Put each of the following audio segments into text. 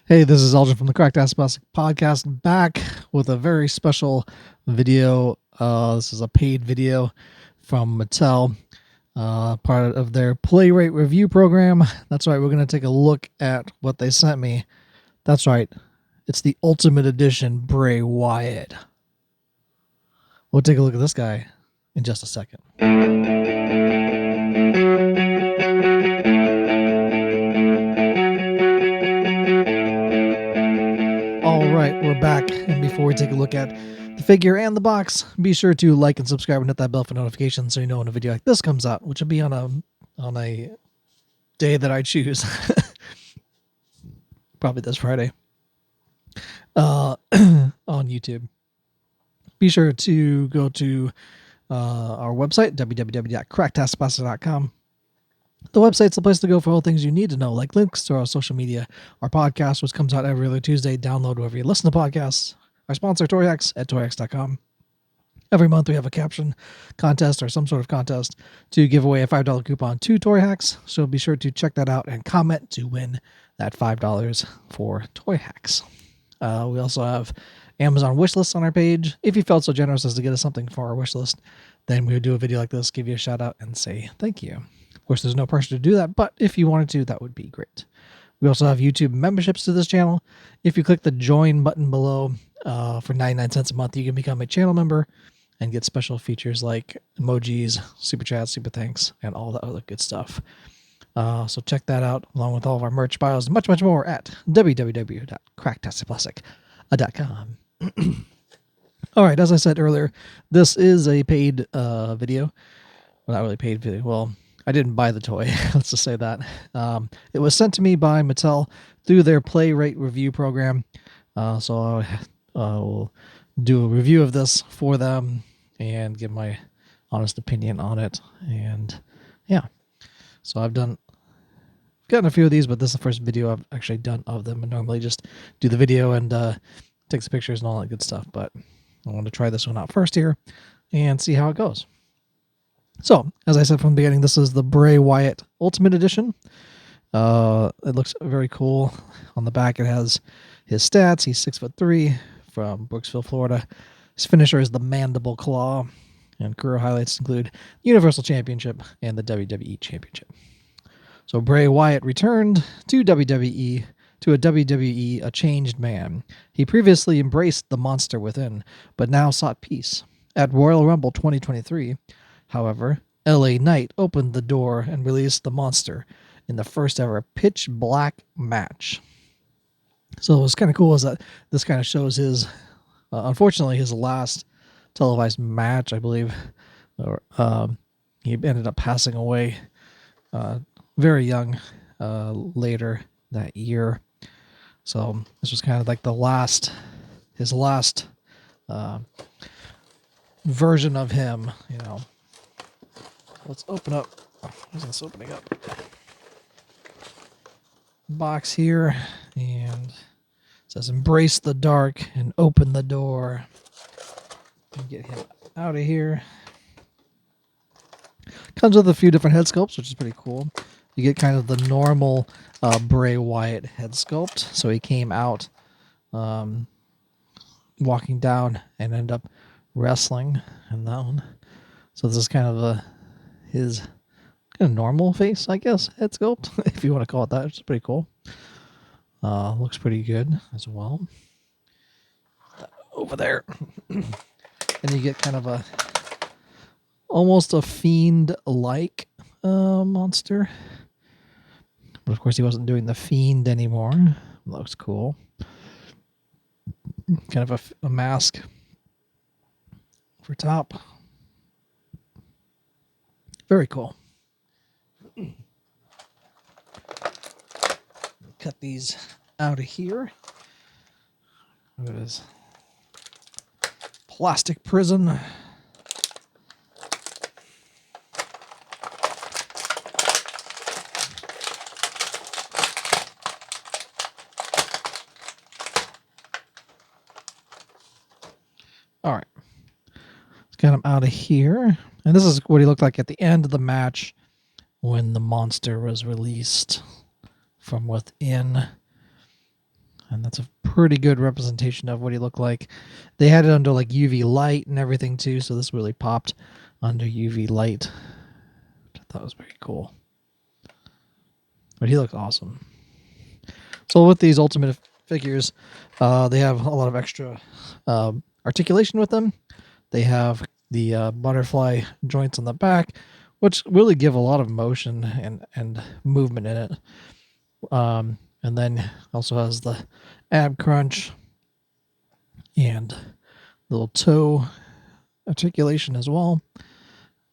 Hey, this is Elgin from the Cracked Ass Plastic Podcast, back with a very special video. This is a paid video from Mattel, part of their Play Rate review program. That's right, we're going to take a look at what they sent me. That's right, it's the Ultimate Edition Bray Wyatt. We'll take a look at this guy in just a second. All right, we're back, and before we take a look at the figure and the box, be sure to like and subscribe and hit that bell for notifications so you know when a video like this comes out, which will be on a day that I choose. Probably this Friday. On YouTube. Be sure to go to our website, www.cracktasspasta.com. The website's the place to go for all things you need to know, like links to our social media, our podcast, which comes out every other Tuesday. Download wherever you listen to podcasts. Our sponsor, ToyX, at toyx.com. Every month we have a caption contest or some sort of contest to give away a $5 coupon to Toy Hacks. So be sure to check that out and comment to win that $5 for Toy Hacks. We also have Amazon wish lists on our page. If you felt so generous as to get us something for our wish list, then we would do a video like this, give you a shout out, and say thank you. Of course, there's no pressure to do that, but if you wanted to, that would be great. We also have YouTube memberships to this channel. If you click the join button below for 99 cents a month, you can become a channel member and get special features like emojis, super chats, super thanks, and all the other good stuff. So check that out, along with all of our merch bios and much, much more at www.cracktassplastic.com. All right, as I said earlier, this is a paid video. Well, not really paid video. Well, I didn't buy the toy. Let's just say that. It was sent to me by Mattel through their Play Rate review program. So I will do a review of this for them and give my honest opinion on it. And yeah, so I've gotten a few of these, but this is the first video I've actually done of them. I normally just do the video and take some pictures and all that good stuff, but I want to try this one out first here and see how it goes. So, as I said from the beginning, this is the Bray Wyatt Ultimate Edition. It looks very cool. On the back, it has his stats. He's 6'3", from Brooksville, Florida. His finisher is the Mandible Claw, and career highlights include Universal Championship and the WWE Championship. So Bray Wyatt returned to WWE, a changed man. He previously embraced the monster within, but now sought peace. At Royal Rumble 2023, however, LA Knight opened the door and released the monster in the first ever pitch black match. So what's kind of cool is that this kind of shows his, unfortunately, his last televised match, I believe. He ended up passing away very young later that year. So this was kind of like his last version of him, you know. Let's open up. How's this opening up? Box here, and it says embrace the dark and open the door. And get him out of here. Comes with a few different head sculpts, which is pretty cool. You get kind of the normal Bray Wyatt head sculpt. So he came out walking down and ended up wrestling in that one. So this is kind of his kind of normal face, I guess, head sculpt, if you want to call it that. It's pretty cool. Looks pretty good as well. Over there. And you get kind of almost a fiend-like monster. But of course he wasn't doing the fiend anymore. Looks cool. Kind of a mask for top. Very cool. Cut these out of here. Look at this plastic prison. All right. Let's get him out of here. And this is what he looked like at the end of the match when the monster was released from within. And that's a pretty good representation of what he looked like. They had it under like UV light and everything too, so this really popped under UV light, which I thought was pretty cool. But he looks awesome. So with these Ultimate figures, they have a lot of extra articulation with them. They have the butterfly joints on the back, which really give a lot of motion and movement in it. And then also has the ab crunch and little toe articulation as well.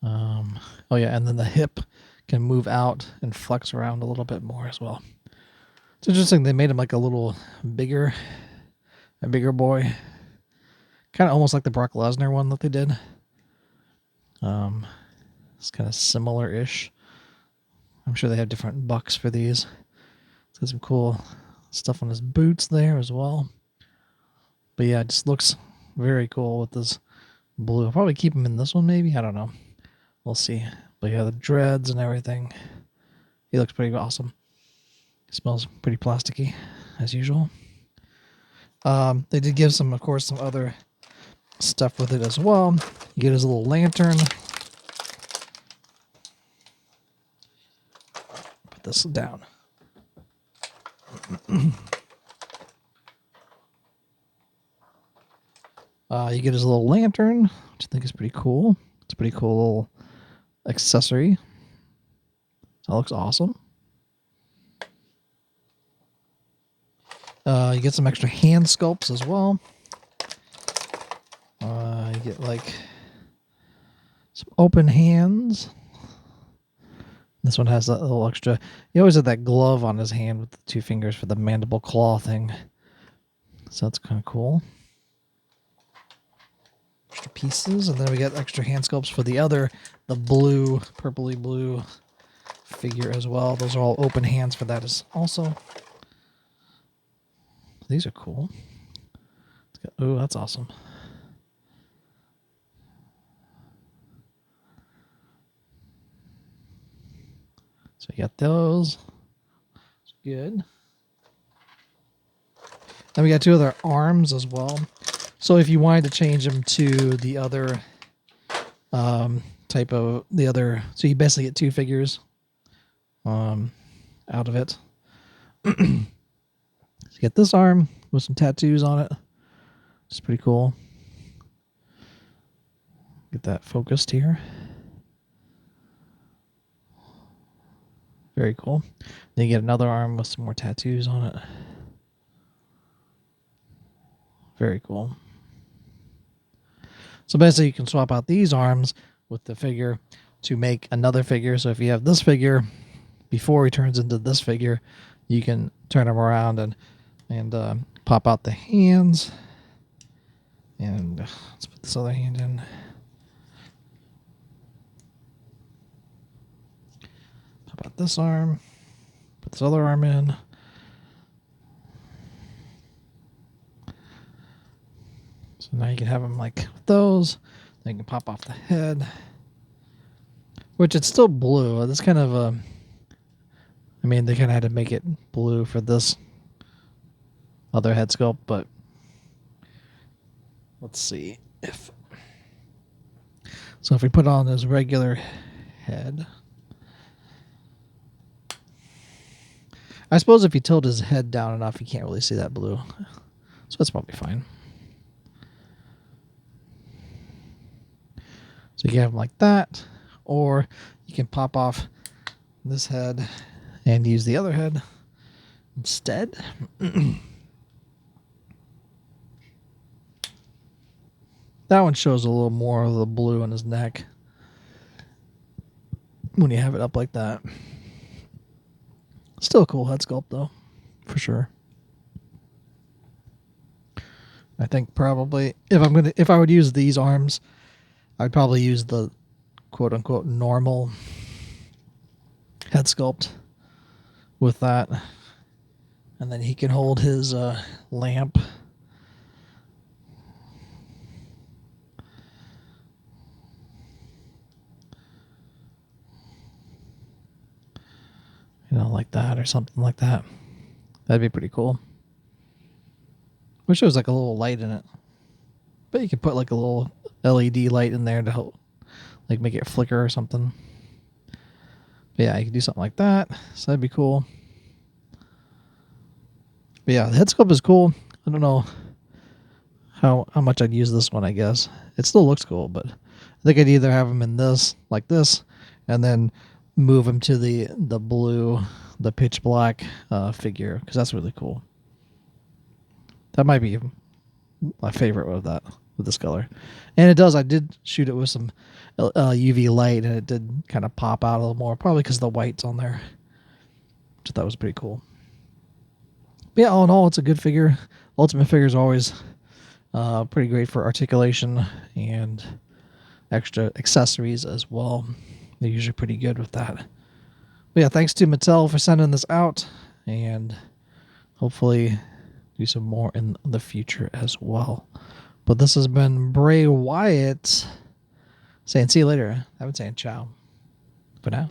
Oh yeah, and then the hip can move out and flex around a little bit more as well. It's interesting they made him like a bigger boy, kind of almost like the Brock Lesnar one that they did. It's kind of similar-ish. I'm sure they have different bucks for these. It's got some cool stuff on his boots there as well. But yeah, it just looks very cool with this blue. I'll probably keep him in this one maybe. I don't know. We'll see. But yeah, the dreads and everything. He looks pretty awesome. Smells pretty plasticky as usual. They did give some, of course, some other stuff with it as well. You get his little lantern. Put this down. You get his little lantern, which I think is pretty cool. It's a pretty cool little accessory. That looks awesome. You get some extra hand sculpts as well. You get like some open hands. This one has that little extra. He always had that glove on his hand with the 2 fingers for the mandible claw thing. So that's kind of cool. Extra pieces, and then we got extra hand sculpts for the blue, purpley blue figure as well. Those are all open hands for that as also. These are cool. Oh, that's awesome. So you got those. It's good. Then we got 2 other arms as well. So if you wanted to change them to the other type of so you basically get 2 figures out of it. So you get this arm with some tattoos on it. It's pretty cool. Get that focused here. Very cool. Then you get another arm with some more tattoos on it. Very cool. So basically you can swap out these arms with the figure to make another figure. So if you have this figure, before he turns into this figure, you can turn him around and pop out the hands. And let's put this other hand in. Pop out this arm. Put this other arm in. So now you can have them like those. Then you can pop off the head. Which it's still blue. This kind of I mean, they kind of had to make it blue for this other head sculpt, but let's see if. So if we put on his regular head, I suppose if you tilt his head down enough, you can't really see that blue. So that's probably fine. So you can have him like that, or you can pop off this head and use the other head instead. That one shows a little more of the blue on his neck when you have it up like that. Still a cool head sculpt though, for sure. I think probably if I would use these arms, I'd probably use the quote unquote normal head sculpt with that. And then he can hold his lamp. You know, like that or something like that. That'd be pretty cool. Wish there was like a little light in it. But you could put like a little LED light in there to help, like make it flicker or something. But yeah, you could do something like that. So that'd be cool. But yeah, the head sculpt is cool. I don't know how much I'd use this one, I guess. It still looks cool, but I think I'd either have him in this, like this, and then move him to the blue, the pitch black figure, because that's really cool. That might be my favorite with this color. And it does, I did shoot it with some UV light, and it did kind of pop out a little more, probably because the white's on there, which I thought was pretty cool. But yeah, all in all, it's a good figure. Ultimate figures are always pretty great for articulation and extra accessories as well. They're usually pretty good with that. But yeah, thanks to Mattel for sending this out, and hopefully do some more in the future as well. But this has been Bray Wyatt saying see you later. I've been saying ciao for now.